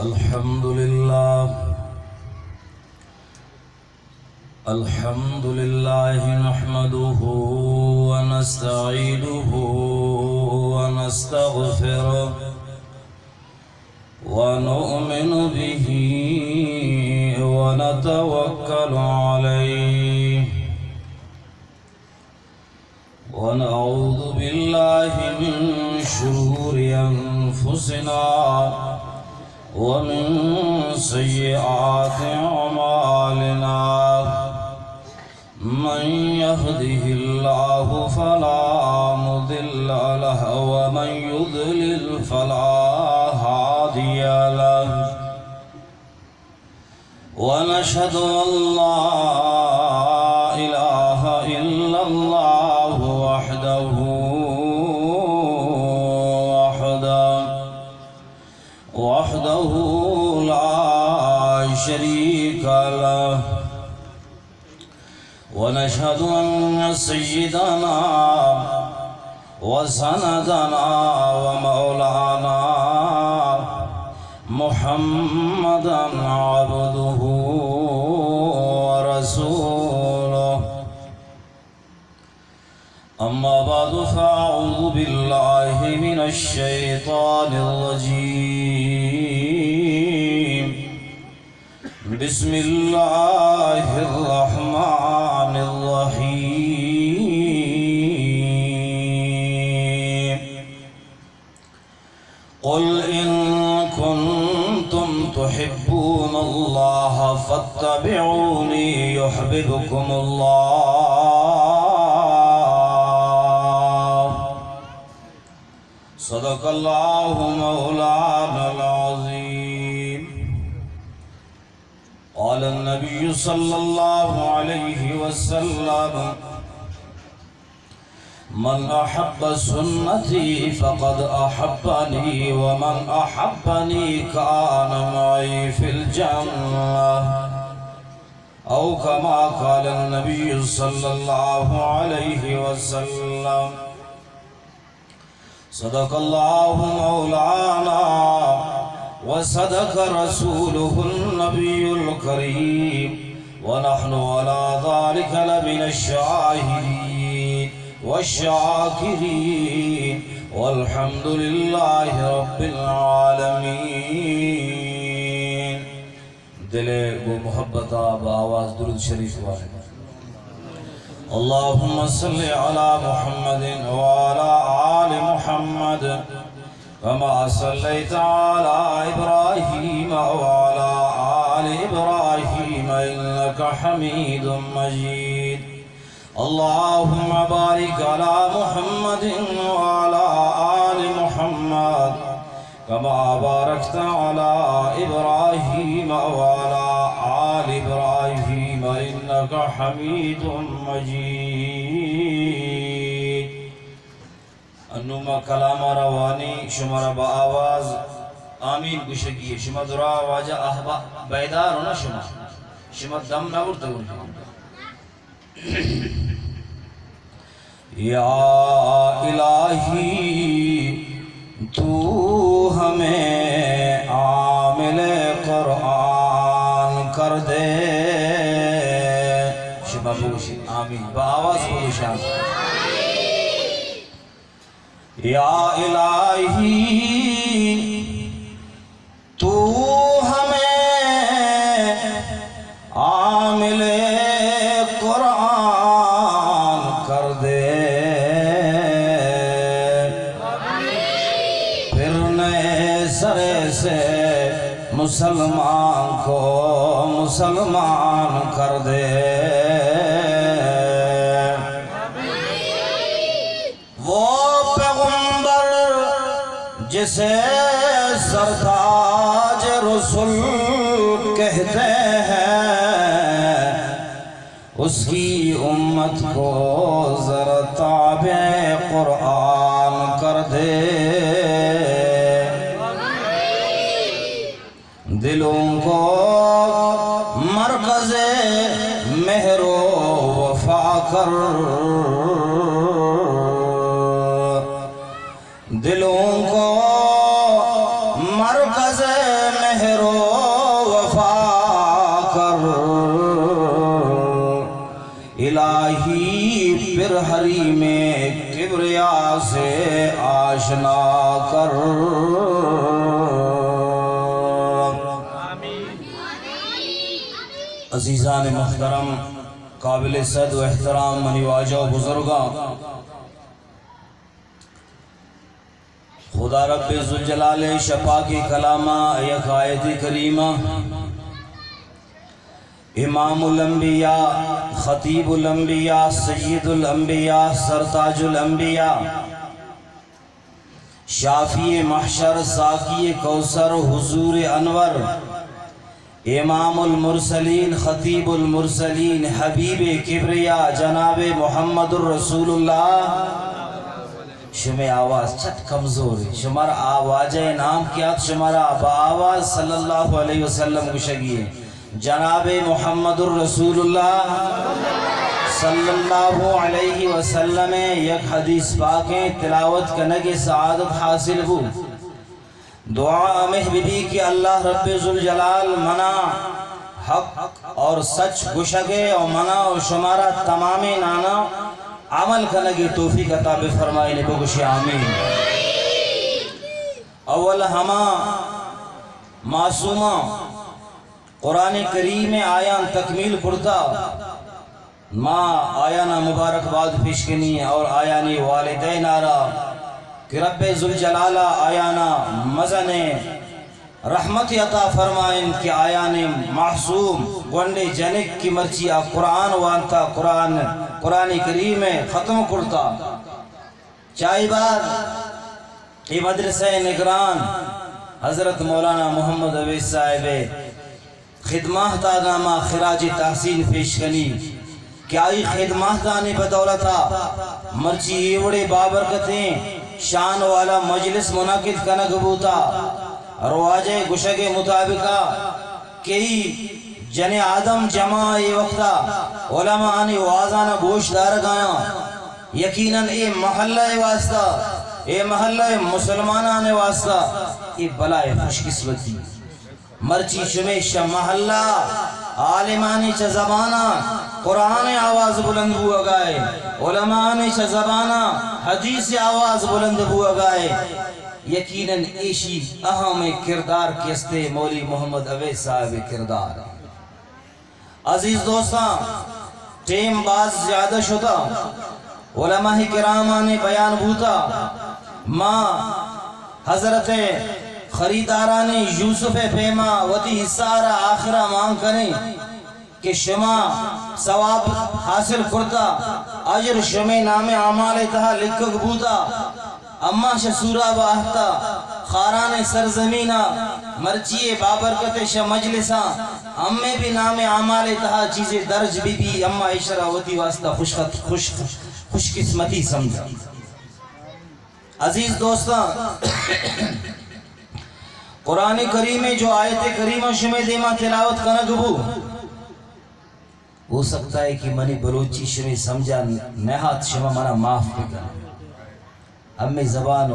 الحمد لله نحمده ونستعينه ونستغفره ونؤمن به ونتوكل عليه ونعوذ بالله من شرور أنفسنا ومن سيئات أعمالنا من يهده الله فلا مضل له ومن يضلل فلا هادي له ونشهد أن لا إله إلا الله وحده لا شريك له ونشهد أن سيدنا وسندنا ومولانا محمدا عبده ورسوله أما بعد فأعوذ بالله من الشيطان الرجيم بسم الله الرحمن الرحيم قل إن كنتم تحبون الله فاتبعوني يحببكم الله صدق الله مولانا العظيم قال النبي صلى الله عليه وسلم من أحب سنتي فقد أحبني ومن أحبني كان معي في الجنة أو كما قال النبي صلى الله عليه وسلم صدق الله مولانا وصدق رسوله النبي الكريم ونحن على ذلك لمن الشاهدين والشاكرين والحمد لله رب العالمين دلے وہ محبت بآواز درود شریف واحد اللهم صل على محمد وعلى آل محمد كما صليت على إبراهيم وعلى آل إبراهيم إنك حميد مجيد اللهم بارك على محمد وعلى آل محمد كما باركت على إبراهيم وعلى آل إبراهيم إنك حميد مجيد انما کلام روانی شمارا با آواز آمین گوشگی شما درا واجہ احبا بیدار ہونا شما دم نہ ورتا ورتا یا الہی تو ہمیں عامل قرآن کر دے شما بوشی آمین با آواز بوشی یا الہی تو ہمیں عامل قرآن کر دے پھر نئے سرے سے مسلمان کو مسلمان کر دے جسے سرتاج رسول کہتے ہیں اس کی امت کو ذرا تابع قرآن کر دے دلوں کو مرکز مہر و وفا کر دلوں کو مرکز مہر حریم کبریا سے آشنا کر عزیزان محترم قابل صد و احترام منی واجہ و بزرگاں خدا رب ذوالجلال شفا کی کلامہ یک آیت کریمہ امام الانبیاء خطیب الانبیاء سید الانبیاء سرتاج الانبیاء شافی محشر ساقی کوثر حضور انور امام المرسلین خطیب المرسلین حبیب کبریا جناب محمد الرسول اللہ شمع آواز چھت کمزور ہے شمار آواز نام کیا شمارا با آواز صلی اللہ علیہ وسلم گشگی ہے جناب محمد الرسول اللہ صلی اللہ علیہ وسلم یک حدیث پاکیں تلاوت کنگ سعادت حاصل ہو دعا محبیبی کہ اللہ رب ذوالجلال منا حق اور سچ گشگے اور منا و شمارا تمام نانا عمل کنگی توفیق عطا فرمائے نے بگوشی آمین اول ہما معصومہ قرآن کریم آیان تکمیل پڑتا ماں آیانا مبارک باد پیش کنی اور آیانی والدین آرہ کہ رب ذوالجلالہ آیانا مزن رحمت عطا فرمائن کہ آیان معصوم گونڈے جنک کی مرچی قرآن وانتا قرآن کریم ختم کرتا چاہی بار یہ مدرسہ نگران حضرت مولانا محمد عویس صاحب خدمات نامہ خراج تحسین پیش کنی کیا ہی خدمات آنے بدولتا مرچی ایوڑے بابرکتیں شان والا مجلس منعقد کنگ بوتا رواج گشگ مطابقہ کئی جن آدم جمع ای وقتا علماء آنی وازانہ گوشت دار گایا یقیناً اے محلہ واسطہ اے محلہ مسلمان آنے واسطہ اے بلائے خوش قسمتی مرچی شمیش محلہ عالمانی چا زبانہ قرآن آواز بلند ہوا گائے علماء چا زبانہ حدیث آواز بلند ہوا گائے یقیناً ایشی اہم کردار کیستے مولی محمد عویس صاحب کردار عزیز دوستاں ٹیم باز زیادہ شتا علماء کرامانے بیان بھوتا ماں حضرت خریداران یوسف پیما وتی حصارہ آخرہ مانگ کریں کہ شما ثواب حاصل کرتا اجر شما نام اعمال تہا لکھک بوتا اما شسورہ باہتا خاران سرزمینہ مرچی بابرکت شا مجلسہ ہمیں بھی نام اعمال تہا چیزیں درج بھی اما عشرہ وتی واسطہ خوش قسمتی سمجھا عزیز دوستاں قرآن کریم جو آیت کریمہ شمع دیما تلاوت کنگ بو ہو سکتا ہے کہ منی بلوچی شمع سمجھا نہات شمع منا معاف بکن ہمیں زبان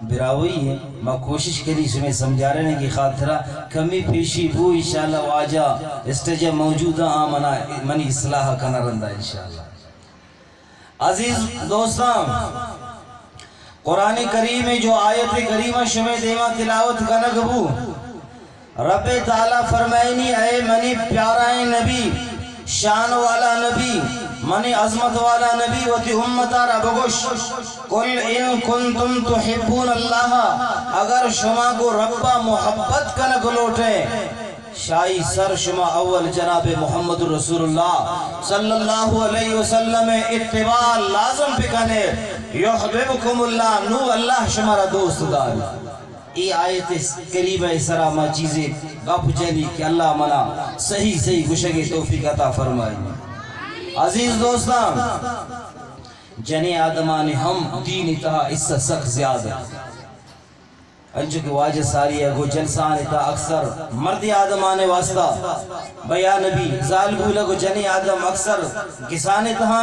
براوئی ہے میں کوشش کری شمع سمجھا رہنے کی خاطرہ کمی پیشی بو انشاءاللہ واجہ اسٹیجہ موجودہ آمنا منی اصلاح کنا رندہ انشاءاللہ عزیز دوستان قرآن کریم جو آیت کریمہ شمع دیما تلاوت کنگ بو رب تعالیٰ فرمائنی اے منی پیارا نبی شان والا نبی منی عظمت والا نبی وتی امتا را بگوش قل ان کنتم تحبون اللہ اگر شما کو ربا محبت کنگ لوٹے شاہی سر شما اول جناب محمد رسول اللہ صلی اللہ علیہ وسلم اتباع لازم پکنے یحببکم اللہ نو اللہ شمارا دوست دار ای آیت قریبہ سرامہ چیزیں گپ جلی کہ اللہ منا صحیح گشگی توفیق عطا فرمائی عزیز دوستان جنی آدمان ہم دین اتہا اس سے سخت زیادہ انجو کی واجہ ساری ہے گو جلسان اتہا اکثر مردی آدمان واسطہ بیا نبی زال بھولا گو جنی آدم اکثر کسان اتہا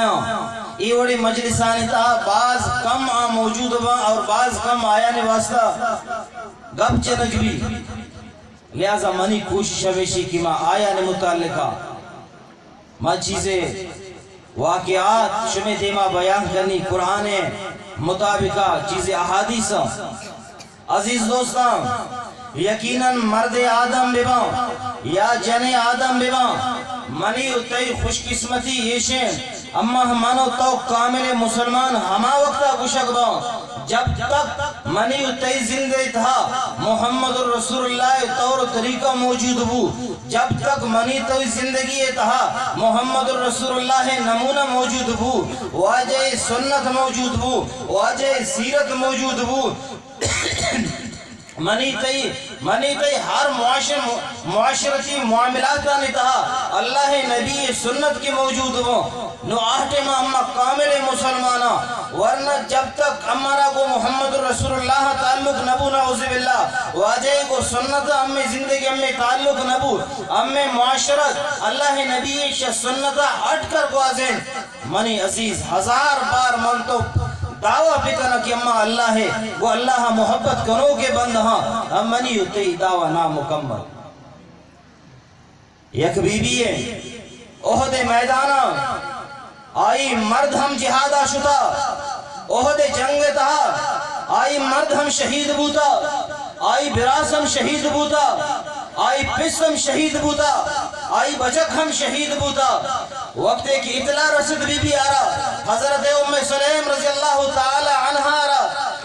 ای وڑی مجلسان اتہا بعض کم موجود ہوا اور بعض کم آیا نے واسطہ گپ چنک بھی لہذا منی کوشش ہمیشی کی ماں آیا نے متعلقہ ماں چیزیں واقعات شمی دیما بیان کرنی قرآن مطابقہ چیز احادیث عزیز دوستان یقیناً مرد آدم ببا یا جن آدم ببا منی اتائی خوش قسمتی یشین اما منو تو کامل مسلمان ہما وقتا گشک با جب تک منی اتائی زندہ تھا محمد رسول اللہ طور طریقہ موجود ہو، جب تک منی تو زندگی تھا محمد رسول اللہ نمونہ موجود ہو، واجہ سنت موجود ہو، واجہ سیرت موجود ہو، منی تی ہر معاشرتی معاملات کا نتہا اللہ نبی سنت کی موجود ہو نو آہٹے میں اما کامل مسلمانہ، ورنہ جب تک ہمارا کو محمد رسول اللہ تعلق نبو نعوذ باللہ واجہ کو سنت ہمیں زندگی ہمیں تعلق نبو ہمیں معاشرت اللہ نبی سنت ہٹ کر کو آزین منی عزیز ہزار بار من تو دعویٰ بکنا کہ اما اللہ ہے وہ اللہ محبت کرو کے بند ہاں ہم منی ہوتے ہی دعویٰ نامکمل یک بی بی ہے احد میدانہ آئی مرد ہم جہادہ شتا احد جنگ تہا آئی مرد ہم شہید بوتا آئی براس ہم شہید بوتا آئی پس ہم شہید بوتا آئی بچک ہم شہید بوتا وقت ایک اطلاع رسد بی بی آرہ حضرت ام سلیم رضی اللہ تعالی عنہ آرہ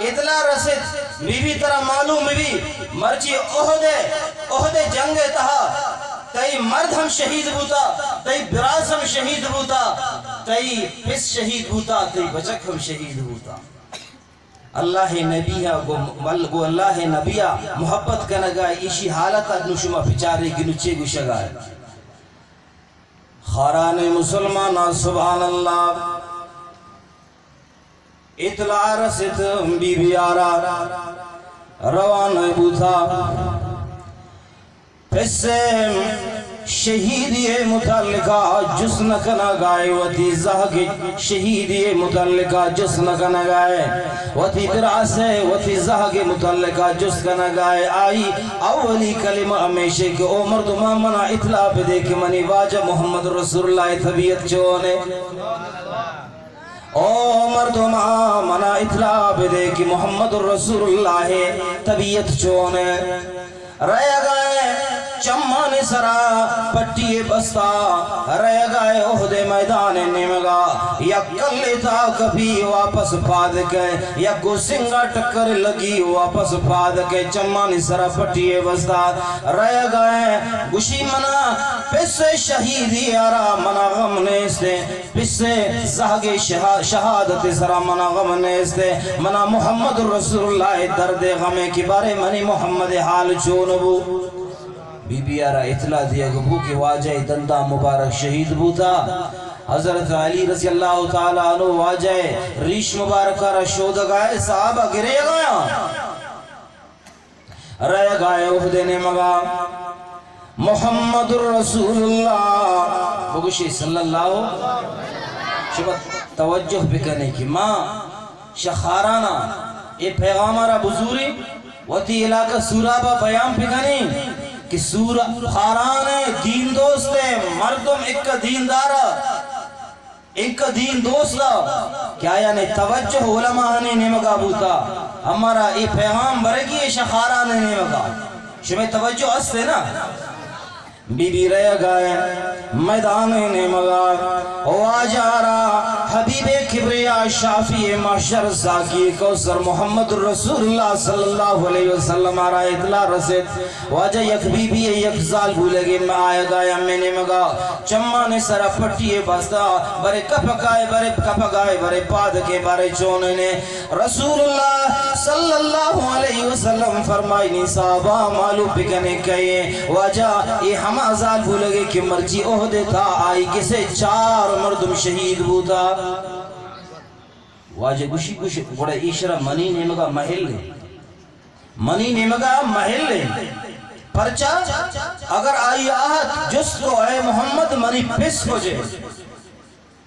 اطلاع رسد بی بی طرح معلوم بھی مرچی احد جنگ تہا تئی مرد ہم شہید بوتا تئی براس ہم شہید بوتا تئی پس شہید بوتا تئی بچک ہم شہید بوتا اللہ نبیہ گو اللہ نبیہ محبت کنگا ایشی حالتا نشما پچارے کی نچے گوشگا ہے خاران مسلمان سبحان اللہ اطلاع رسط بی بی آرہ روان بوتا پس سے شہیدی متعلقہ جسن کنا گائے وتی زہگی شہیدی متعلقہ جسن کنا گائے وتی براسے وتی زہگی متعلقہ جس کنا گائے آئی اولی کلمہ ہمیشہ کہ او مردمہ منا اطلاع پہ دے کہ منی واجہ محمد رسول اللہ طبیعت چونے او مردمہ منا اطلاع پہ دے کہ محمد رسول اللہ طبیعت چونے رہ گئے چمان سرا پٹی بستا رہ گئے احد میدان نمگا یا کل تھا کبھی واپس پاد کے یا کو سنگا ٹکر لگی واپس پاد کے چمان سرا پٹی بستا رہ گئے گوشی منا پس شہیدی آرا منا غم نیستے پس زہگ شہادت سرا منا غم نیستے منا محمد رسول اللہ درد غمے کی بارے منی محمد حال چونبو بی بی آرہ اطلاع دیا گبو کہ واجہ دندہ مبارک شہید بوتا حضرت علی رضی اللہ تعالیٰ عنہ واجہ ریش مبارک آرہ شود گائے صحابہ گرے گایا رہ گائے احد نمگا محمد رسول اللہ بگوشی صلی اللہ شبت توجہ بکنے کی ماں شخارانہ اے پیغام آرہ بزوری وطی علاقہ سورابہ بیان بکنے کہ سورہ خاران دین دوست ہے مردم ایک دین دارا ایک دین دوستا کیا یعنی توجہ علماء نے نمگا بوتا ہمارا ای پیغام برگی شخاران نے نمگا شمی توجہ استے نا بی بی رہ گئے میدان نمگا واجارا حبیب کبریا شافی محشر زاکی کوثر محمد رسول اللہ صلی اللہ علیہ وسلم آرہ اطلاع رسد واجہ یک بی بی یک زال بھولے گی میں آیا گایا میں نمگا چمان سرا پٹی بستا برے کپگائے برے پاد کے بارے چوننے رسول اللہ صلی اللہ علیہ وسلم فرمائی نہیں صحابہ معلوم بکنے کہے واجہ یہ ہم آزال بھولے گے کہ مرجی عہدے تھا آئی کسے 4 مردم شہید بوتا واجہ گوشی بڑا ایشرہ منی نمگا محل ہے منی نمگا محل ہے پرچا اگر آئی آہت جس کو اے محمد منی پس کو جے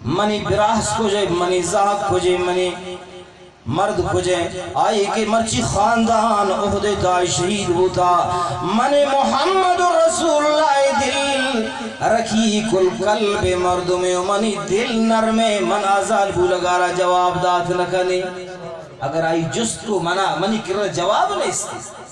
منی براس کو جے منی زاق کو جے منی مرد کو جے آئی کہ مرچی خاندان عہدے تا شہید ہوتا من محمد رسول اللہ دل رکیق القلب مردم منی دل نرمے من آزال بولگارا جواب دات نکنی اگر آئی جست کو منی کر جواب نہیں استی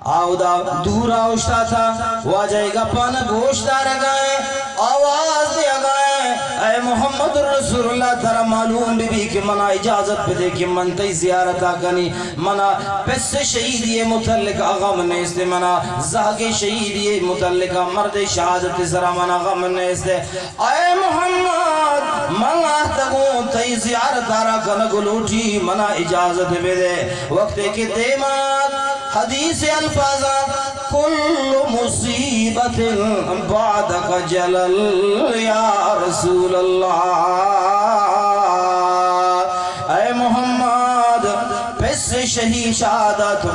آو دا دور آوشتا تھا واجہ گا پانا گوشتا رگائے آواز دیا گائے اے محمد رسول اللہ ترہ معلوم بھی کہ منا اجازت پہ دے کہ من تی زیارت آکنی منا پس شہیدی متعلق غم نیستے منا زہگ شہیدی متعلق مرد شہادت ذرا منا غم نیستے اے محمد منا تگوں تی زیارت آرکن گلوٹی منا اجازت پہ دے وقت کی دیمات حدیث الفاظات کل مصیبت بعدک جلل یا رسول اللہ اے محمد پس شہید شہادت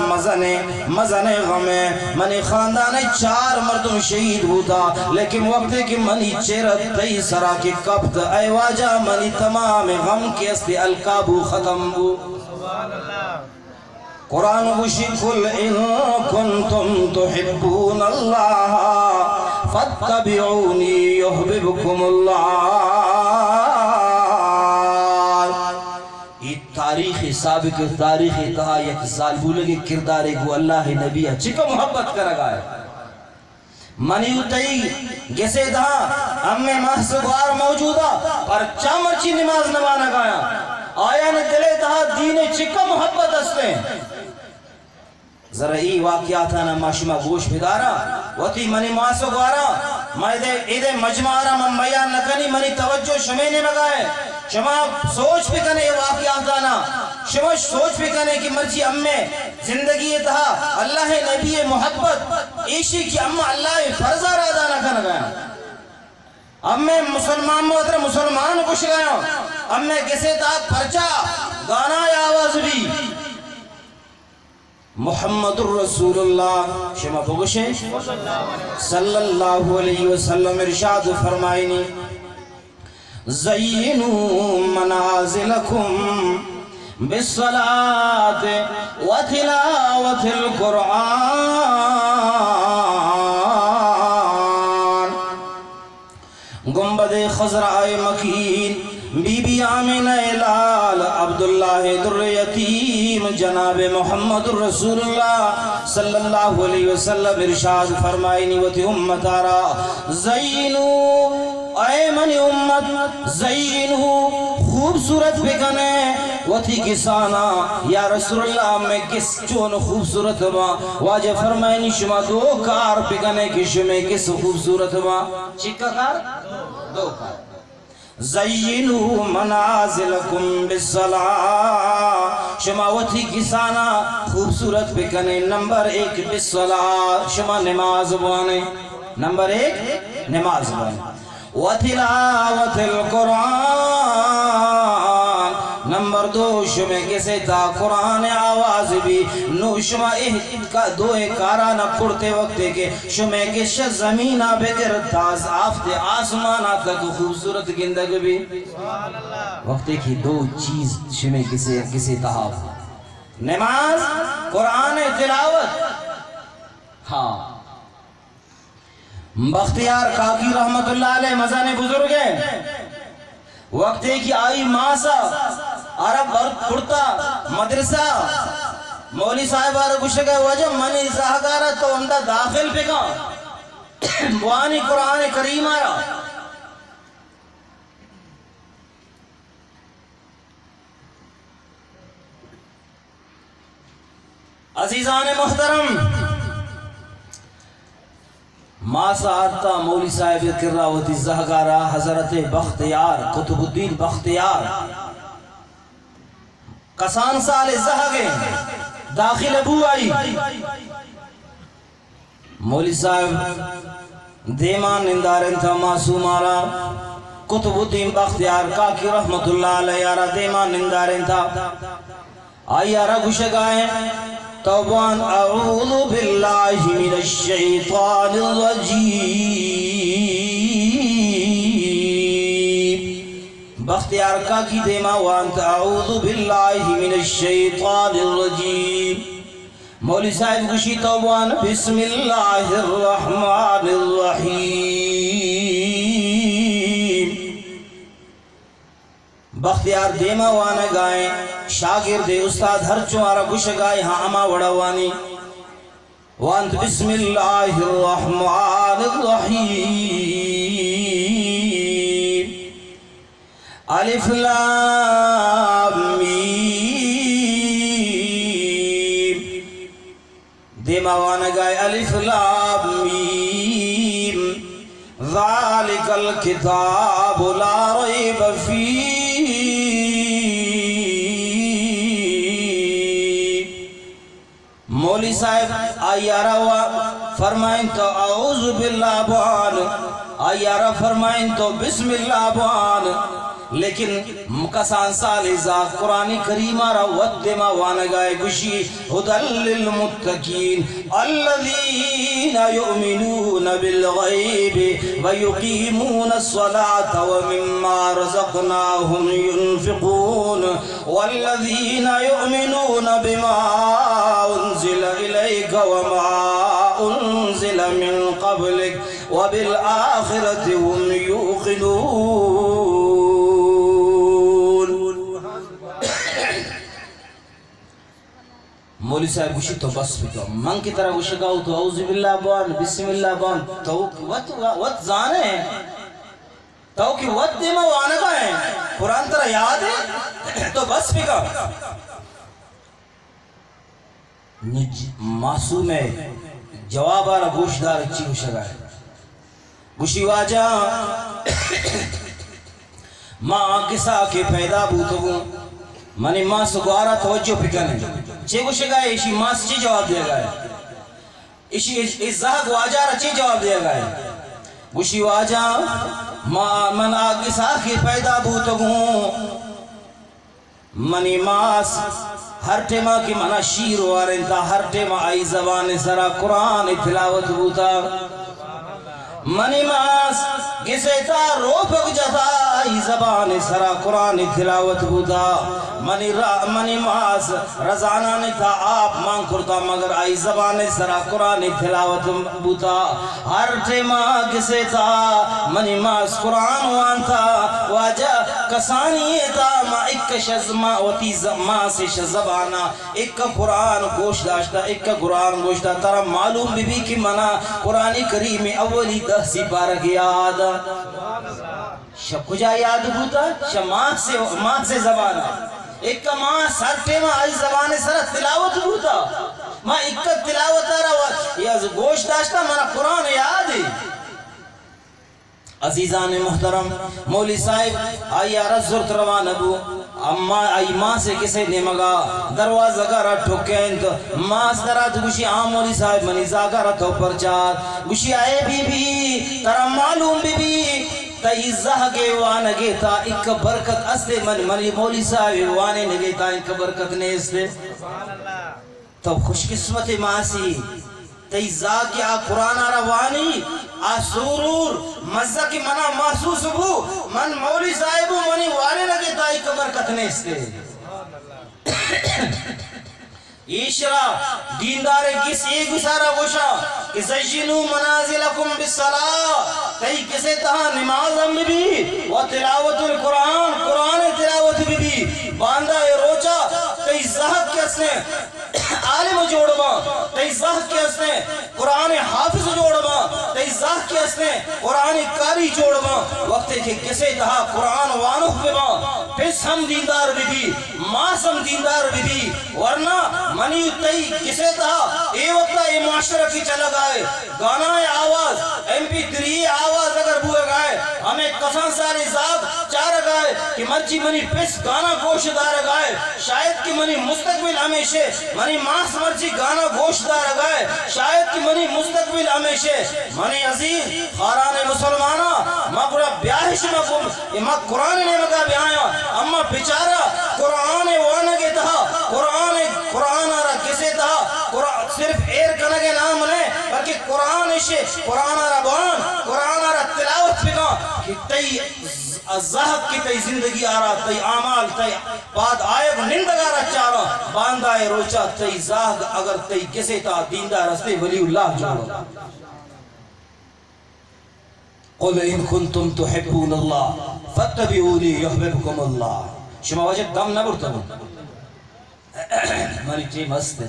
مزن غمیں منی خاندان 4 مردم شہید ہوتا لیکن وقت کی منی چیرت تی سرا کی کبت اے واجہ منی تمام غم کے استی القابو ختم ہو سبحان اللہ قرآن وشی قل ان کنتم تحبون اللہ فاتبعونی یحببکم اللہ یہ تاریخ سابق تاریخ تہا یک سال بولے گے کردارے کو اللہ نبی چکا محبت کرگا ہے منی اتائی گسے تہا ہم میں محسوبار موجودہ پر چامرچی نماز نمانا گایا آیا نے دلے تہا دین چکا محبت استے ذرا ای واقعات نا ماشما گوش بدارا وتی منی ماسو گوارا ایدے مجمعارا من بیان نکنی منی توجہ شمینے مگائے شما سوچ بھی کنے واقعات نا شما سوچ بھی کنے کہ مرچی امیں زندگی تہا اللہ نبی محبت ایشی کی امہ اللہ فرضہ رادا نکن گیا امیں مسلمان موتر مسلمان کش گیا امیں کسے تا پرچا گانا یا آواز بھی محمد الرسول اللہ شما بگوشے صلی اللہ علیہ وسلم ارشاد فرمائنی زینوا منازلکم بالصلاة وتلاوة القرآن گنبد خضراء مکین بی بی آمینہ لال عبداللہ در یتیم جناب محمد الرسول اللہ صلی اللہ علیہ وسلم ارشاد فرمائنی وتی امتارا زینو اے منی امت زینو خوبصورت بکنے وتی کسانا یا رسول اللہ میں کس چون خوبصورت ما واجہ فرمائنی شما 2 کار بکنے کہ شما کس خوبصورت ما چکا کار 2 کار زینو منازلکم بالصلاة شما وتی کسانا خوبصورت بکنے نمبر 1 بالصلاة شما نماز بوانے نمبر 1 نماز بوانے وتلاوت القرآن نمبر 2 شما کسے تا قرآن آواز بھی نو شما 2 کارانا پڑھتے وقت کے شما کس زمینہ بگر تاز آفت آسمانہ تک خوبصورت گندگ بھی وقت کی 2 چیز شما کسے تحاف نماز قرآن تلاوت ہاں بختیار کاکی رحمت اللہ علیہ مزانے بزرگ ہیں وقت کی آئی ماسا عرب پڑتا مدرسہ مولی صاحب آرہ کچھ گئے وجہ منی ساہگارہ تو اندہ داخل پہ گا بوانی قرآن کریم آیا عزیزان محترم ماسا آتا مولی صاحب کراوتی زہگارہ حضرت بختیار قطب الدین بختیار کسان سال زہگے داخل ابو آئی مولی صاحب دیمان اندارن تھا معصوم آرہ قطب الدین بختیار کاکی رحمت اللہ علیہ آرہ دیمان اندارن تھا آئی آرہ گوشگائیں توبان اعوذ باللہ من الشیطان الرجیم بختیار کا کی دیما وانت اعوذ باللہ من الشیطان الرجیم مولی صاحب گوشی توبان بسم اللہ الرحمن الرحیم بختیار دیما وانا گائیں شاگرد استاد ہر چوارا گوش گائے ہاں اما وڑوانی وانت بسم اللہ الرحمن الرحیم الف لام میم دیما وانا گائے الف لام میم ذالک الکتاب لا ریب فیہ مولی صاحب آیارہ ہوا فرمائیں تو اعوذ باللہ بوان آیارہ فرمائیں تو بسم اللہ بوان لیکن مکسان سالزا قرآن کریم را ودما وانگائے گشی ہدل للمتقین الذین یؤمنون بالغیب ویقیمون الصلاة ومما رزقناهم ينفقون والذین یؤمنون بما انزل الیک وما انزل من قبلک وبالآخرة هم يوقنون مولی صاحب گوشی تو بس بکا من کی طرح گوشی گاؤ تو اعوذ باللہ بان بسم اللہ بان تو وقت زانے تو کی وقت دیما وانگا ہے قرآن طرح یاد ہے تو بس بکا معصوم ہے جواب آرہ گوشدار اچھی گوشی گائے گوشی واجہ ماں کسا کے پیدا بوتو منی ماں سگوارا توجہ پکنے چھے گوشے گئے اسی ماں سے چی جواب دیا گئے اسی زہد واجہ را چی جواب دیا گئے گوشی واجہ من آگی ساکھی پیدا بوتگوں منی ماں ہر ٹیمہ کی منا شیر وارن تا ہر ٹیمہ آئی زبان سرا قرآن تلاوت بوتا منی ماس کسے تا رو پک جاتا آئی زبان سرا قرآن تلاوت بوتا منی ماس رضانہ نے تھا آپ مان کرتا مگر آئی زبان سرا قرآن تلاوت بوتا ہر ٹیمہ کسے تا منی ماس قرآن وانتا واجہ کسانی تا ما ایک شزما وتی ماں سے شزبانا ایک قرآن گوش داشتا ایک قرآن گوش داشتا ترہ معلوم بھی بھی کہ منا قرآن کریم اولی دہسی بارک یاد شب کجا یاد ہوتا شب ماں سے زبانا ایک ماں سر ٹیمہ آئی زبان سر تلاوت ہوتا ماں ایک تلاوت رہا یا گوش داشتا منا قرآن یاد ہے عزیزان محترم مولی صاحب آئی رزرت روان ابو اما آئی ماں سے کسے نمگا دروازہ گارا ٹھوکین تو ماں سرات گوشی آم مولی صاحب منی زاگارا تو پرچار گوشی آئے بی بی ترہ معلوم بی بی تئی زہگے وانگے تا ایک برکت استے منی مولی صاحب وانے نگے تا ایک برکت نیستے تو خوش قسمت ماں سی تی زاگی آ قرآن روانی آ سرور مزہ کی منا محسوس ہو من مولی صاحب منی وانے لگے تائی کبر کتنے استے ایشرا دیندار کس ایک سارا گوشا کہ زجنو منازلکم بالصلاة تی کسے تہاں نماز ہم بھی و تلاوت القرآن قرآن تلاوت بھی باندھا روچا تی زہد کس نے عالم جوڑما تی زہد کس نے قرآن حافظ جوڑما تی زہد کس نے قرآن کاری جوڑما وقت ہے کہ کسے تہا قرآن وانخ بما پس ہم دیندار بھی ماں سم دیندار بھی ورنہ منی تی کسے تہا اے وقت اے معاشرہ کی چلا گائے گانا آواز MP3 آواز اگر بوئے گائے ہمیں کسان ساری ذات چار گائے کہ مرچی منی پس گانا گوش دار گائے شاید کہ منی مستقبل ہمیشہ منی ماس مرچی گانا گوش دار گائے شاید کہ منی مستقبل ہمیشہ منی عزیز خاران مسلمانا ماں پورا بیاہش ماں قرآن نے مگا بیایا اما بچارا قرآن وانگے تہا قرآن آرہ کسے تہا صرف ایر کنگے نام نہیں بلکہ قرآن اسے قرآن آرہ بان قرآن آرہ تلاوت بگا کہ تی زہد کی تی زندگی آرہ تی آمال تی بعد آئے کو نندگارہ چارہ باندھائے روچا تی زہد اگر تی کسے تا دیندار رستے ولی اللہ جوڑا قل ان کنتم تحبون اللہ فاتبعونی یحببکم اللہ شما وجہ دم نہ برتا ہوں ہماری ٹیم ہست ہے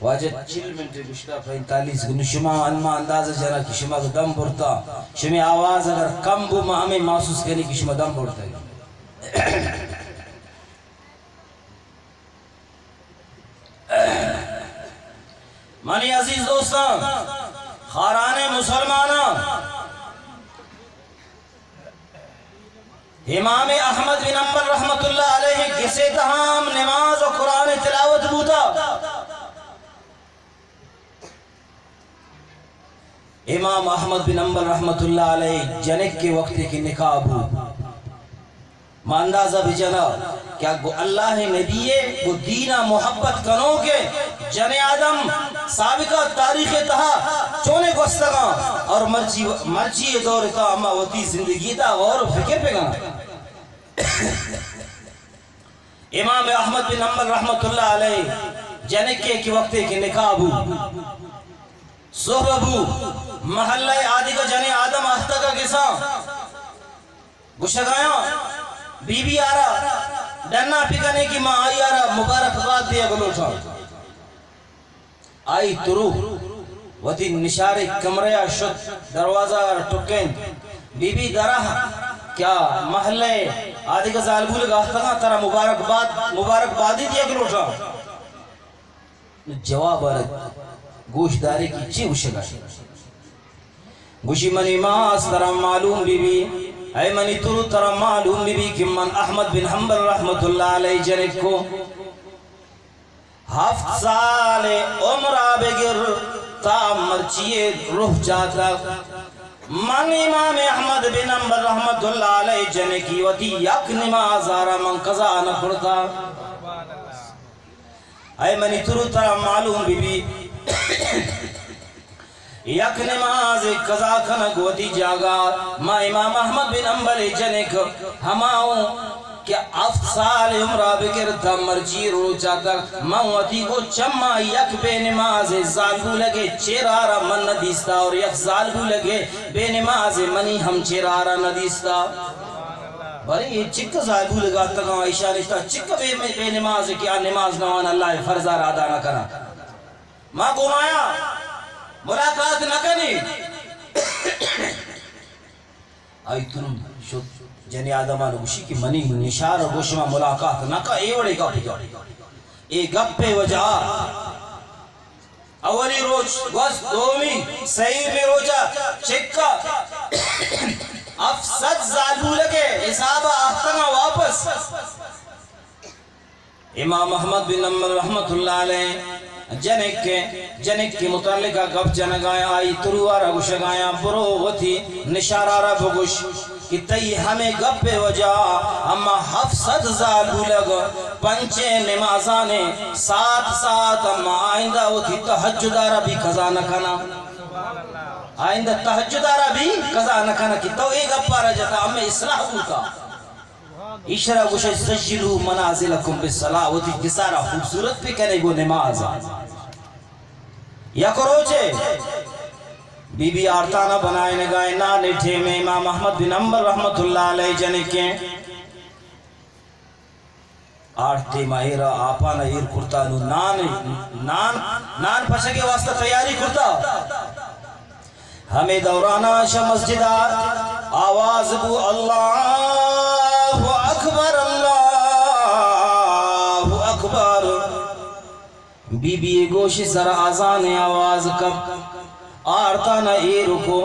واجہ 40 منٹ گشتا 45 گنو شما انما اندازہ جنا کہ شما دم برتا شما آواز اگر کم بو ما ہمیں محسوس کرنے کہ شما دم برتا ہے مانی عزیز دوستان خاران مسلمانہ امام احمد بن حنبل رحمت اللہ علیہ کسے تہام نماز و قرآن تلاوت بوتا امام احمد بن حنبل رحمت اللہ علیہ جنک کے وقت کی نکاح بو ما اندازہ بھی جنا کیا گو اللہ نبی وہ دینہ محبت کنوں کے جن آدم سابقہ تاریخ تہا چونے گوستگا اور مرچی دور کا اما وطی زندگی تا غور فکر پہ گا امام احمد بن حنبل رحمت اللہ علیہ جنکے کی وقت کی نکاح بو صحبہ بو محلہ آدھی کا جن آدم آہتہ کا کسا گشگایا بی بی آرہ ڈننا پکنے کی ماں آئی آرہ مبارک بات دیا گلو تھا آئی ترو وطی نشارے کمریا شد دروازہ ٹکین بی بی درہ کیا محلے آدھی کا ظالبو لگا تھا ترہ مبارک بادی دیا گلو تھا جواب آرہ گوش داری کی چی گوشگا گوشی منی ماس ترہ معلوم بی بی اے منی ترو ترہ معلوم بی بی کہ من احمد بن حنبل رحمت اللہ علیہ جنک کو 7 سال عمرہ بگر تا مرچیے روح جاتا من امام احمد بن حنبل رحمت اللہ علیہ جنکی وطی یک نماز آرہ من قضا نہ پڑتا اے منی ترو ترہ معلوم بی بی یک نماز قضا کھنک وطی جاگا ما امام احمد بن حنبل جنک ہماؤں کہ 7 سال عمرہ بکر تا مرچی رو چاہتا موتی کو چمہ یک بے نماز زالبو لگے چیرارا من ندیستا اور یک زالبو لگے بے نماز منی ہم چیرارا ندیستا بھائی یہ چکہ زالبو لگا تگا عائشہ رشتہ چکہ بے نماز کیا نماز نوان اللہ فرزار آدھا نہ کرا ماں گمایا ملاقات نہ کرنی آئی تنم شد جنی آدمان گوشی کی منی نشار گوشما ملاقات نہ کا ایوڑے گپ جا اے گپ پہ وجہ اولی روز گوز دومی سہیر میں روجہ چکا افسد زالبو لگے حسابہ آفتنا واپس امام احمد بن حنبل رحمت اللہ علیہ جنک کے متعلقہ گپ جنگایا آئی تروارہ گوشگایا برو وطی نشارارہ بگوش کہ تی ہمیں گپ پہ وجہ اما 7 زالبو لگ 5 نمازانے 7 اما آئندہ وطی تحجدارہ بھی قضا نہ کنا آئندہ تحجدارہ بھی قضا نہ کنا کہ تو ایک اپارا جاتا ہمیں اصلاح ہوتا اشارہ گوشہ سجلو منازلکم بالصلاة وطی کسارہ خوبصورت پہ کنے گو نماز یا کروچے بی بی آرتانہ بنائے نگائے نانے تھے میں امام احمد بن حنبل رحمت اللہ علیہ جنکیں آرتے ماہرہ آپانا ایر کرتا نان پشا کے واسطہ تیاری کرتا ہمیں دورانا شا مسجدہ آواز بو اللہ اکبر اللہ اکبر بی بی گوشی سر آزان آواز کب آرتانا اے رکو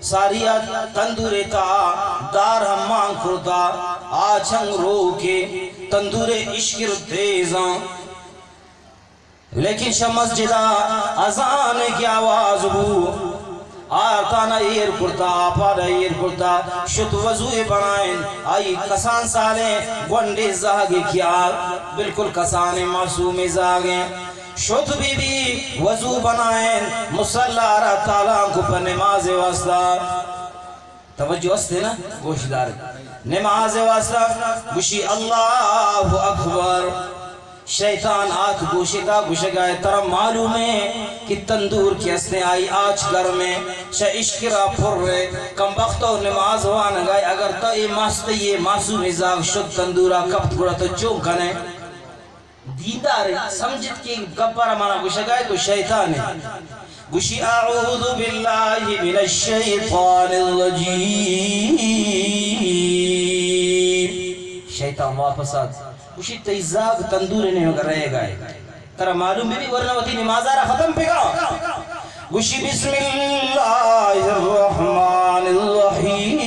ساریا تندور تا دار ہم مانگ کرتا آچھنگ رو کے تندور عشقر تیزاں لیکن شا مسجدہ آزان کی آواز بو آرتانا ایر کرتا آپانا ایر کرتا شد وضوئے بنائیں آئی کسان سالیں گونڈے زاگے کیا بالکل کسان معصوم زاگیں شد بی بی وضو بنائیں مسلح را تعالیٰ کو پر نماز واسطہ توجہ واسطے نا گوشدار نماز واسطہ گوشی اللہ اکبر شیطان آت گوشتا گوشگائے ترا معلوم ہے کہ تندور کی ہستے آئی آج گھر میں شا اشکرا پھر رہے کم وقت اور نماز ہوانہ گئے اگر تا یہ ماستے یہ معصوم ازاق شد تندورا کپت گڑا تو چون کنے دیدار سمجھت کی گپارا مانا گوشگائے تو شیطان ہے گوشی اعوذ باللہ من الشیطان الرجیم شیطان واپس آتا گوشی تیزاگ تندور نے مگر رہے گئے ترہ معلوم بھی ورنہ وطی نماز آرہ ختم پہ گا گوشی بسم اللہ الرحمن الرحیم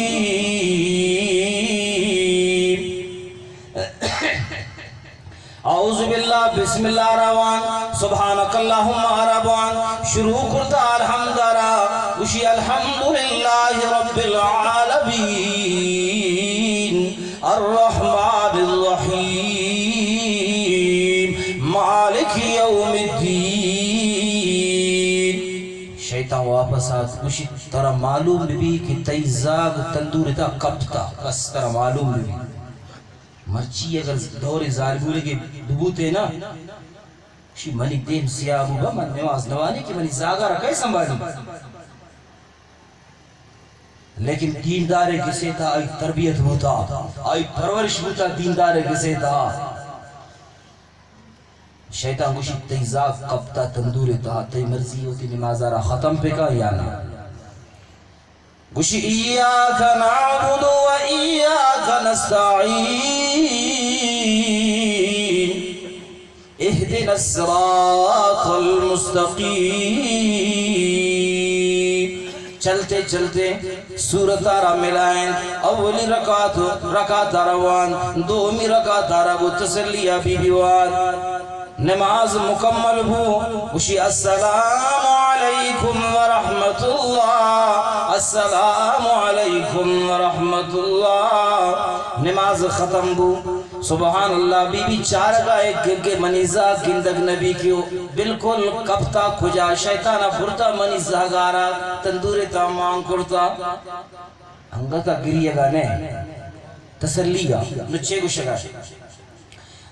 اعوذ باللہ بسم اللہ الرحمن سبحانک اللہم ربان شروع کرتا الحمدللہ گوشی الحمدللہ رب العالمین الرحمن الرحیم مالک یوم الدین شیطان واپس آت گوشی ترہ معلوم بھی کہ تیزاگ تندور تا کپتا بس ترہ معلوم بھی مرچی اگر دور ظالموں لگے دبوتے نا گوشی منی دیم سیابو با من نواز نوانے کی منی زاگا رکھے سنبھالی لیکن دیندار کسے تھا آئی تربیت ہوتا آئی پرورش ہوتا دیندار کسے تھا شیطان گوشی تیزاق کبتا تندور تھا تی مرضی ہوتی نماز آرہ ختم پہ کا یا نا گوشی ایاک نعبد و ایاک نستعین اہدنا الصراط المستقیم چلتے چلتے سورت آرہ ملائیں اولی رکعت روان دومی رکعت آرہ تسلیہ بی بیوان نماز مکمل ہو گوشی السلام علیکم ورحمت اللہ السلام علیکم ورحمت اللہ نماز ختم ہو سبحان اللہ بی بی چار گائے گگے منیزہ گندگ نبی کیوں بالکل کپتا کھجا شیطانہ پھرتا منیزہ گارا تندور تا مانگ کرتا انگا کا گریے گا نہیں تسلی گا نچے کو شگا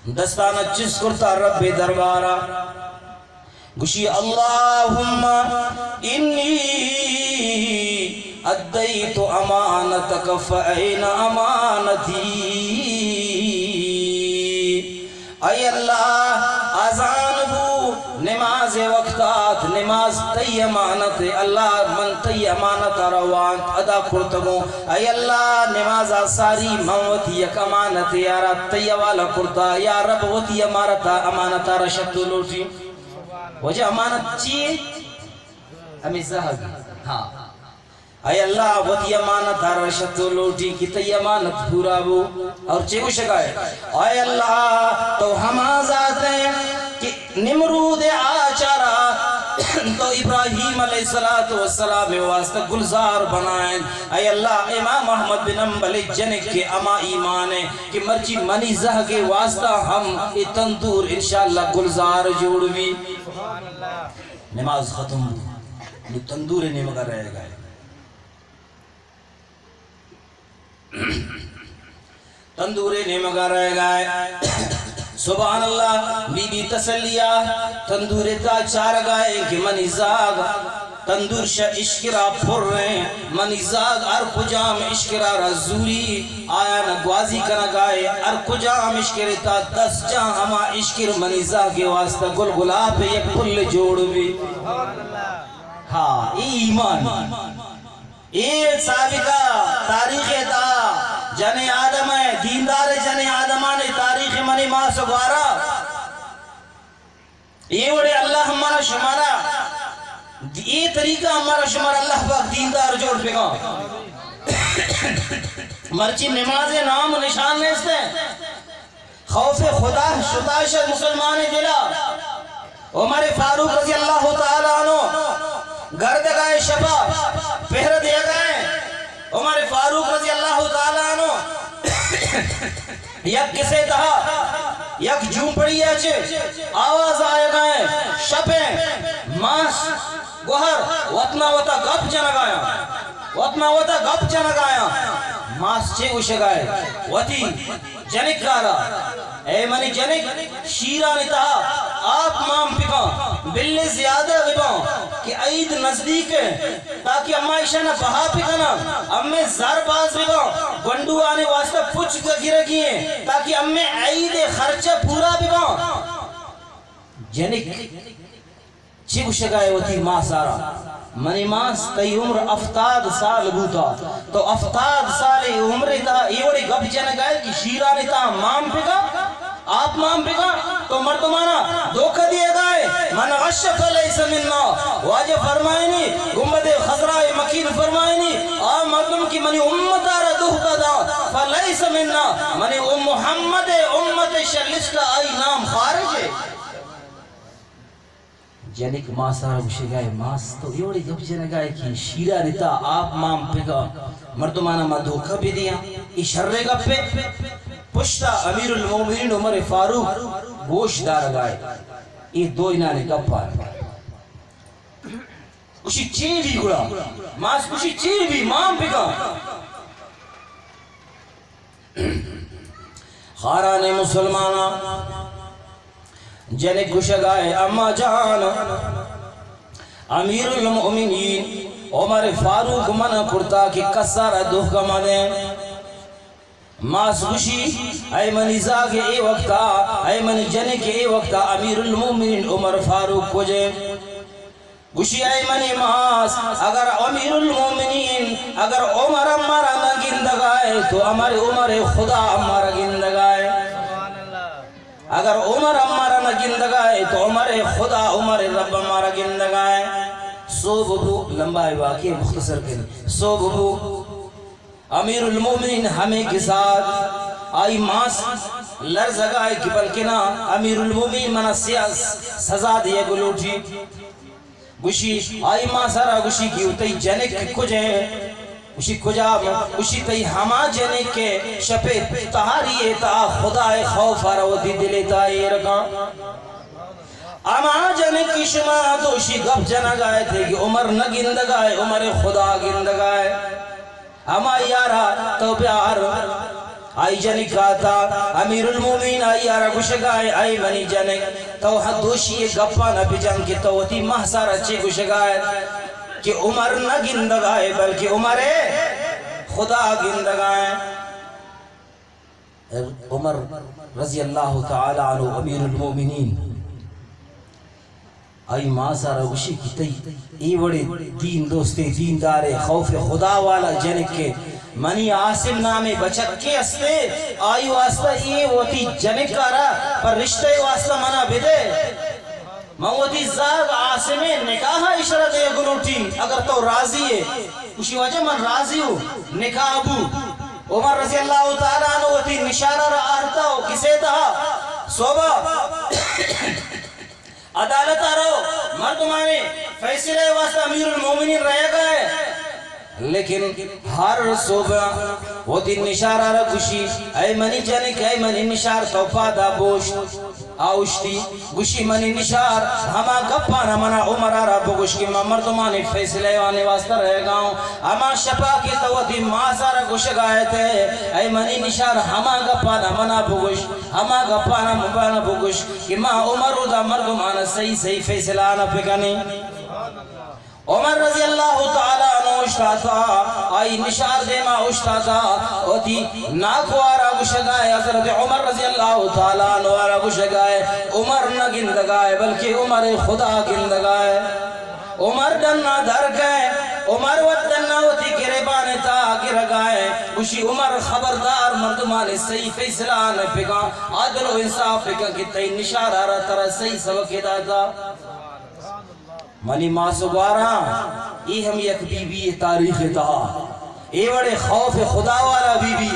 دستانہ چس کرتا رب دربارہ گوشی اللہم انی ادیت امانتک فأین امانتی اے اللہ آزان بو نماز وقتات نماز تی امانت اللہ من تی امانت روان ادا کرتگو اے اللہ نماز ساری موتی یک امانت یارا تی والا کرتا یا رب وتی امانت رشد لوٹی وجہ امانت چیئے ہمیں زہر ہاں اے اللہ وتی امانت رشد لوٹی کی تی امانت پورا بو اور چیئے شکائے اے اللہ تو ہم آزاد ہیں کہ نمرود آچارا تو ابراہیم علیہ السلام واسطہ گلزار بنائیں اے اللہ امام احمد بن حنبل جنک کے اما ایمان ہے کہ مرچی منی زہ کے واسطہ ہم تندور انشاءاللہ گلزار جوڑ بھی نماز ختم ہو تندور نے مگر رہ گئے تندور نے مگر رہ گئے سبحان اللہ بی بی تسلیہ تندور تا چار گائے کہ منی زاگ تندور شا اشکرا پھر رہے منی زاگ ار کجام اشکرا رزوری آیا نگوازی کنا گائے ار کجام اشکر تا 10 جاں ہما اشکر منی زاگ کے واسطہ گل گلاب یک پل جوڑ بھی ہاں ایمان سابقہ تاریخ تا جن آدم ہے دیندار جن آدمان تاریخ منی ماں سگوارا یہ وڑے اللہ ہمارا شمارا یہ طریقہ ہمارا شمارا اللہ پاک دیندار جوڑ پہ گا مرچی نماز نام نشان نیستے خوف خدا شتاشت مسلمان دلا عمر فاروق رضی اللہ تعالیٰ عنہ گرد گائے شبا پہر دیا گئے عمر فاروق رضی اللہ تعالیٰ عنہ یک کسے تہا یک جون پڑی ہے آواز آئے گئے شپیں ماس گوھر وطنا وطا گپ جنگایا وطنا وطا گپ جنگایا ماس چھے گوشے گئے وطی جنک کارا اے منی جنک شیرانی تا آپ مام پکا بلے زیادہ ببا کہ عید نزدیک ہے تاکہ اما ایشانہ بہا پکنا امیں زار باز ببا گنڈو آنے واسطہ پچھ گرگی ہیں تاکہ امیں عید خرچہ پورا ببا جنک چیو شگائے ہوتی ماں سارا منی ماس تی عمر 70 سال بوتا تو 70 سال عمر تا ایوڑی گپ جنگائے کہ شیرانی تا مام پکا آپ مام پکا تو مردمانا دھوکہ دیا گائے من غش فلیس مننا واجہ فرمائنی گمبد خضراء مکین فرمائنی مردم کی منی امت آرہ دھوکہ دا فلیس مننا منی محمد امت شلسٹ آئی نام خارج ہے جنک ماں سارا گوشے گائے ماس تو ایوڑی گپ جنہ گائے کہ شیرہ رتا آپ مام پگا مردمانا ما دھوکہ بھی دیا اشرے گپ پہ پشتا امیر المومنین عمر فاروق گوشت دار گائے یہ دو انانے گپ پار کچھ چین بھی گڑا ماس کچھ چین بھی مام پگا خاران مسلمانا جنک گوشگائے اما جان امیر المؤمنین عمر فاروق منع کرتا کہ کسارہ دھوکہ مدیں ماس گوشی اے منی زاگ اے وقتا اے منی جنک اے وقتا امیر المؤمنین عمر فاروق کو جے گوشی اے منی ماس اگر امیر المؤمنین اگر عمر امارا نہ گندگائے تو ہمارے عمر خدا امارا گندگائے اگر عمر ہمارا نہ گندگائے تو عمر خدا عمر رب ہمارا گندگائے سو ببو لمبا واقعی مختصر کریں سو ببو امیر المومنین ہمیں کے ساتھ آئی ماس لرزگائے کی بلکنا امیر المومنین منا سزا دیا گلوٹی گوشی آئی ماں سارا گوشی کی اتی جنک کجے اسی کجا اسی تی ہما جنک کے شپے تہاری تا خدا خوف آروتی دلی تائی رکا اما جنک کی شما دوشی گپ جنہ گائے تھے کہ عمر نہ گندگائے عمر خدا گندگائے اما یارا تو پیار آئی جنک آتا امیر المومین آئی یارا گوشگائے آئی منی جنک تو حد دوشی گپا نہ پجن کی توتی محصار اچھی گوشگائے کہ عمر نہ گندگائے بلکہ عمر خدا گندگائے عمر رضی اللہ تعالی عنہ امیر المومنین آئی ماں سارا گوشی کی تی ای بڑے دین دوستے دین دارے خوف خدا والا جنک کے منی عاصم نامے بچک کے استے آئی واسطہ یہ ہوتی جنک کارا پر رشتہ واسطہ منا بدے موتی زاگ عاصمِ نکاح اشارہ دے گلوٹی اگر تو راضی ہے اسی وجہ من راضی ہوں نکاح ابو عمر رضی اللہ تعالیٰ عنہ وتی نشارہ رہا آرتا ہو کسے تھا صوبہ عدالت آرہو مردمانے فیصلہ واسطہ امیر المومنین رہ گئے لیکن ہر صوبہ وتی نشارہ رہا گوشی اے منی جنک اے منی نشار توپا دا بوشت آوشتی گوشی منی نشار ہما گپانا منا عمر آرہ بگوش کی مردمانی فیصلے وانے واسطہ رہ گاؤں ہما شپا کی توتی ماں سارا گوش گائے تھے اے منی نشار ہما گپانا منا بگوش ہما گپانا مبانا بگوش کہ ماں عمر دا مردمانا صحیح فیصلہ آنا پکانی عمر رضی اللہ تعالیٰ عنہ اشتاتا آئی نشار دیما اشتاتا اوتی ناکوارا گشگائے حضرت عمر رضی اللہ تعالیٰ عنہ وارا گشگائے عمر نہ گندگائے بلکہ عمر خدا گندگائے عمر دننا دھر گئے عمر ودننا ہوتی گریبانے تا گرگائے اسی عمر خبردار مردمان صحیح فیصلہ آنے پکا عدل و انصاف پکا کتائی نشار آرہ ترہ صحیح سبق داتا منی ماں سبارا یہ ہم یک بی بی تاریخ تہا اے بڑے خوف خدا والا بی بی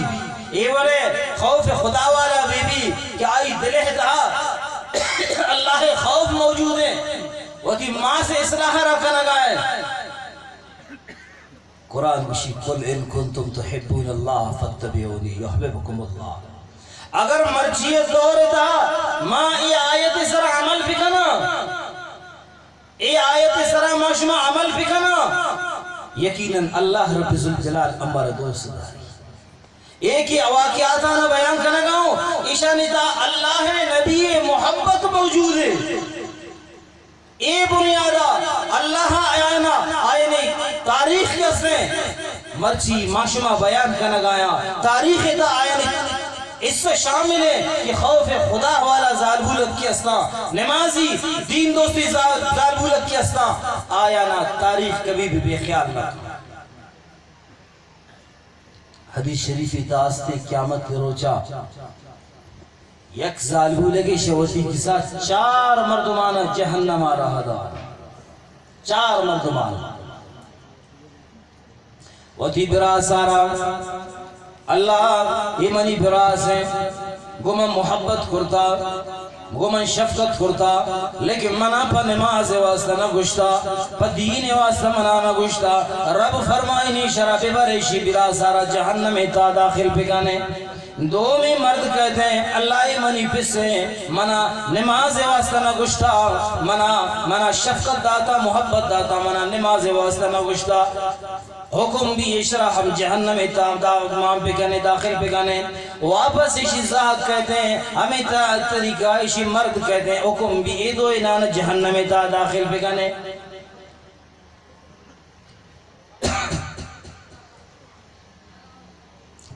اے بڑے خوف خدا والا بی بی کہ آئی دلہ تہا اللہ خوف موجود ہے وہ تھی ماں سے اصلاح رکھنا گائے قرآن بشی قل ان کنتم تحبون اللہ فاتبعونی یحببکم اللہ اگر مرجیت دور تھا ماں ای آیت سر عمل بکنا اے آیت سرا ماشما عمل بکنا یقیناً اللہ رب ذوالجلال امر دوست داری ایک ہی واقعات آنا بیان کرنا گاؤں اشانتا اللہ نبی محبت موجود ہے اے بنیادہ اللہ آیانا آئینے تاریخ کس نے مرچی معشمہ بیان کرنا گایا تاریخ تا آیانے اس سے شامل ہے کہ خوف خدا والا ذالبولت کی اسنا نمازی دین دوستی ذالبولت کی اسنا آیانا تاریخ کبھی بھی بے خیال نہ حدیث شریفی تاستے قیامت کے روچا یک ظالبو لگے شوتی کے ساتھ 4 مردمانہ جہنم آ رہا دا 4 مردمانہ وتی براس آرہا اللہ ایمانی براس ہے گمن محبت کرتا گمن شفقت کرتا لیکن منا پا نماز واسطہ نہ گشتا پا دین واسطہ منا نہ گشتا رب فرمائنی شراب بریشی بلا سارا جہنم تا داخل پکانے دو میں مرد کہتے ہیں اللہ منی پسے منا نماز واسطہ نہ گشتا منا شفقت داتا محبت داتا منا نماز واسطہ نہ گشتا حکم بھی اشرا ہم جہنم تام پکانے داخل پکانے واپس اسی ذات کہتے ہیں ہمیں طریقہ اسی مرد کہتے ہیں حکم بھی اے دو انان جہنم تا داخل پکانے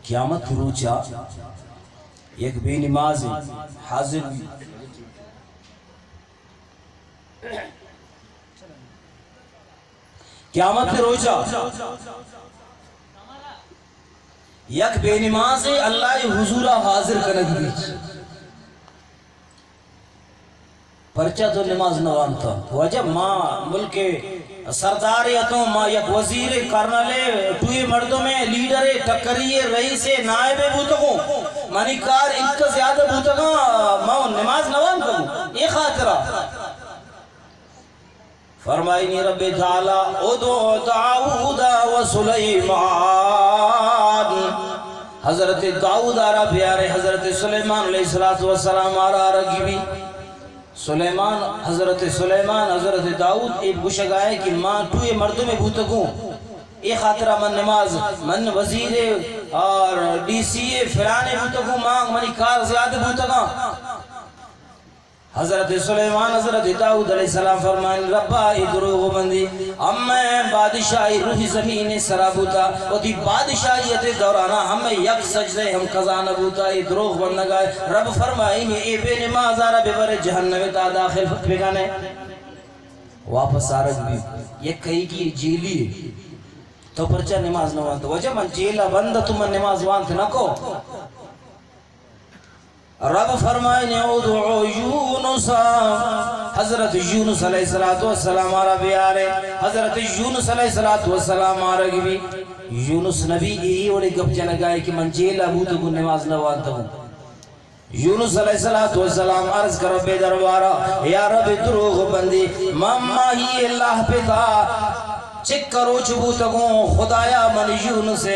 قیامت کی روچا ایک بے نماز حاضر قیامت کی روچا یک بے نماز اللہ حضورہ حاضر کرنے بیچ پرچہ تو نماز نوان تھا وجہ ماں ملک سرداریتوں ماں یک وزیر کرنلے ٹوئے مردوں میں لیڈر ٹکریے رئیس نائب بوتگوں مانی کار ان کا زیادہ بوتگاں ماں نماز نوان کروں یہ خاطرہ فرمائنی رب تعالی ادعو داؤد و سلیمان حضرت داؤد آرہ پیارے حضرت سلیمان علیہ السلام آرہ رگی سلیمان حضرت داؤد ایک گوشگ آئے کہ ماں توئے مردوں میں بھوتگوں ایک خاطرہ من نماز من وزیر اور ڈی سی فلانے بھوتگوں مانگ منی کار زیادہ بھوتگاں حضرت سلیمان حضرت داؤد علیہ السلام فرمائن ربا ای دروغ بندی ہمیں بادشاہی روحی زمین سرابوتا و دی بادشاہیت دورانا ہمیں یک سجدے ہم قضا نبوتا ای دروغ بندگائے رب فرمائن اے بے نماز آرہ بے بر جہنم تا داخل پکانے واپس آرہ بھی یک کئی کی جیلی تو پرچہ نماز نوانتا وجہ من جیلہ بند تو من نماز وانت نکو رب فرمائنے ادعو یونس حضرت یونس علیہ السلام آرہ بھی آرے حضرت یونس علیہ السلام آرہ بھی یونس نبی یہی اوڑے گپ جنگائے کہ من جیلہ بوتو کو نماز نوانتا ہوں یونس علیہ السلام عرض کر رب دروارہ یا رب دروغ بندی ماما ہی اللہ پہ تھا چک کرو چبوتگوں خدایا من یونس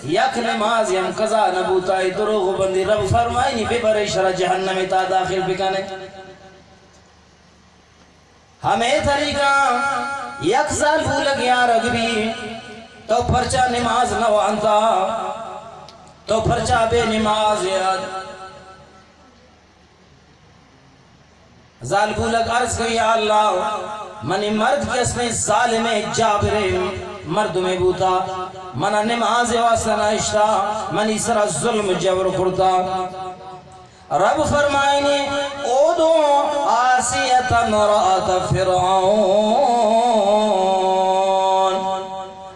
یک نماز یم قضا نبوتائی دروغ بندی رب فرمائنی بے بر شرع جہنم تا داخل بکانے ہمیں طریقہ یک سال بھول گیا رگبی تو پرچہ نماز نوانتا تو پرچہ بے نماز یاد ظالبو لگ عرض کہ یا اللہ منی مرد کس میں ظالم جابر مرد میں بوتا منا نماز واسطہ ناشتا منی سرا ظلم جبر کرتا رب فرمائنی اودو آسیت مرات فرعون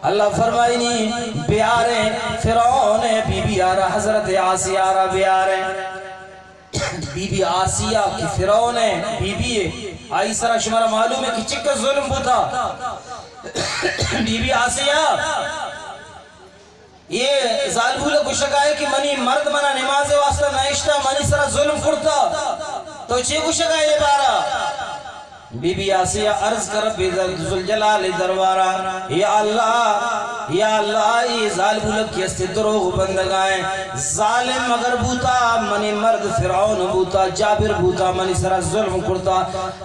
اللہ فرمائنی بیارے فرعون بی بی آرہ حضرت آسی آرہ بیارے بی بی آسیہ کی فرعون ہے بی بی ہے آئی سرا شمارا معلوم ہے کہ چکہ ظلم بوتا بی بی آسیہ یہ ظالبو لے گوشک آئے کہ منی مرد منا نماز واسطہ نائشتا منی سرا ظلم کرتا تو چھے گوشک آئے لے بارا بی بی آسیہ عرض کر رب ذوالجلال دروارا یا اللہ یہ ظالم لگ کی استے دروغ بندگائیں ظالم مگر بوتا منی مرد فرعون بوتا جابر بوتا منی سرا ظلم کرتا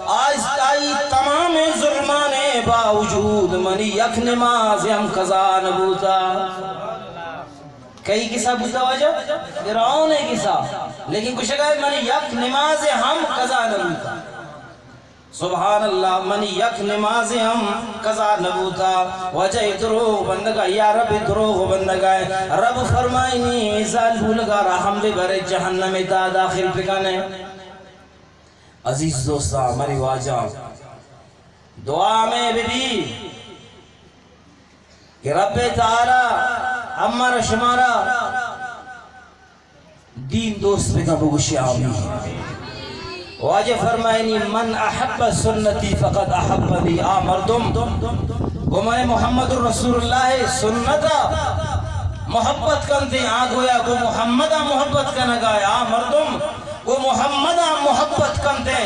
آج آئی تمام ظلمانے باوجود منی یک نماز ہم قضا نبوتا کئی قصہ بوتا واجہ فرعون قصہ لیکن کچھ گئے منی یک نماز ہم قضا نبوتا سبحان اللہ منی یک نماز ہم قضا نبوتا وجہ دروغ بندگا یا رب دروغ بندگا رب فرمائنی ظالم لگا رحم لے برے جہنم تا داخل پکانے عزیز دوستا ہماری واجہ دعا میں بھی کہ رب تعالی ہمارا شمارا دین دوست پہ کا بگوشی آمین واجہ فرمائنی من احب سنتی فقط احبنی آ مردم گمائے محمد الرسول اللہ سنتا محبت کنتے آگویا گو محمدہ محبت کنگائے آ مردم گو محمدہ محبت کنتے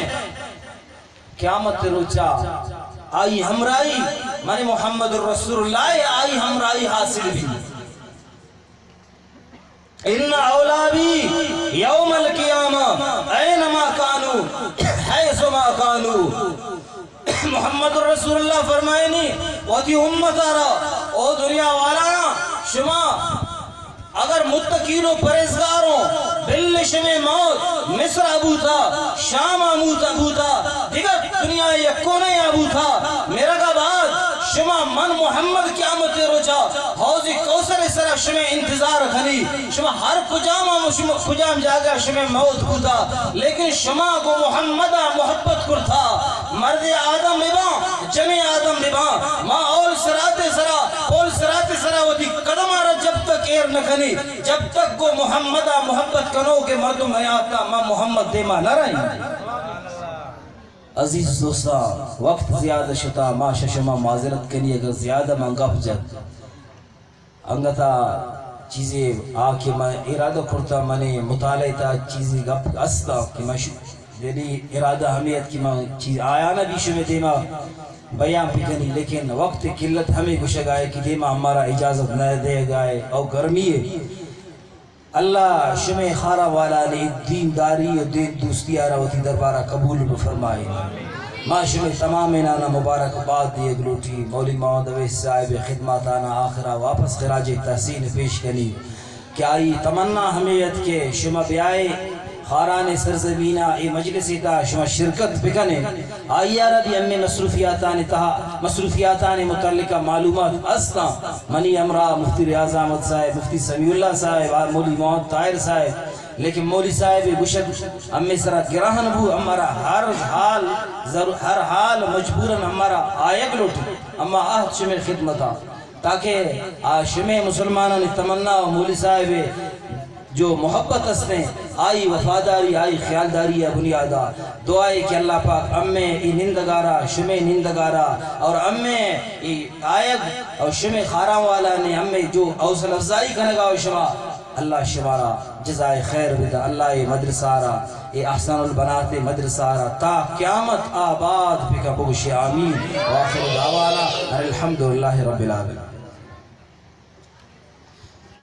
قیامت روچا آئی ہمرائی من محمد الرسول اللہ آئی ہمرائی حاصل بھی ان اولابی یوم القیامہ اینما کانو حیثما کانو محمد الرسول اللہ فرمائنی وہتی امت آرہا او دنیا والا شما اگر متقین و پریزگاروں بالشم موت مصر ابوتا شام ابوتا دیگر دنیا یکونے ابوتا میرا کا بعد شما من محمد قیامت روچا حوضی کوثر اس طرح شما انتظار کھنی شما ہر کجام جاگا شما موت بوتا لیکن شما کو محمد محبت کرتا مرد آدم لبا جمع آدم لبا ما اول سرات سرا اول سرات سرا ہوتی قدم آرہ جب تک ایر نکھنی جب تک کو محمد محبت کنو کہ مردم حیاتا ما محمد دیما نہ رہی عزیز دوستا وقت زیادہ شتا ما ششما معذرت کنی اگر زیادہ منگا پجت انگتا چیزیں آکے میں ارادہ کرتا میں مطالعہ تا چیزیں گپ استا کہ میں یعنی ارادہ ہمیت کی میں چیز آیا نہ بھی شمی دیما بیان پی کنی لیکن وقت قلت ہمیں کچھ گائے کہ دیما ہمارا اجازت نہ دے گائے اور گرمی ہے اللہ شمی خارا والا نے دین داری و دین دوستی آرہ ہوتی دربارہ قبول بفرمائی ما شمی تمام انانا مبارک بعد دیئے گلوٹی مولی محمد اویس صاحب خدماتانا آخرہ واپس خراج تحسین پیش کنی کہ آئی تمنا ہمیت کے شما بیائے خاران سرزمینہ ای مجلسی تا شما شرکت بکنے آئی ربی امی مصروفیاتان متعلقہ معلومات استا منی امرہ مفتی ریاض احمد صاحب مفتی سمیع اللہ صاحب مولی محمد طاہر صاحب لیکن مولی صاحب گشت امی سرا گراہن بھو ہمارا ہر حال مجبوراً ہمارا آیت لوٹی اما آہد شمی خدمتا تاکہ شمی مسلمانوں نے تمنا مولی صاحب جو محبت اسنے آئی وفاداری آئی خیالداری ہے بنیادہ دعائے کہ اللہ پاک امیں ای نندگارا شمیں نندگارا اور امیں ای آیت اور شمیں خارا والا نے امیں جو حوصل افزائی کنگا و شما اللہ شمارا جزائے خیر بدا اللہ مدرسہ را اے احسان البنات مدرسہ را تا قیامت آباد بکا بگش آمین وآخر دعوانا الحمدللہ رب العالمین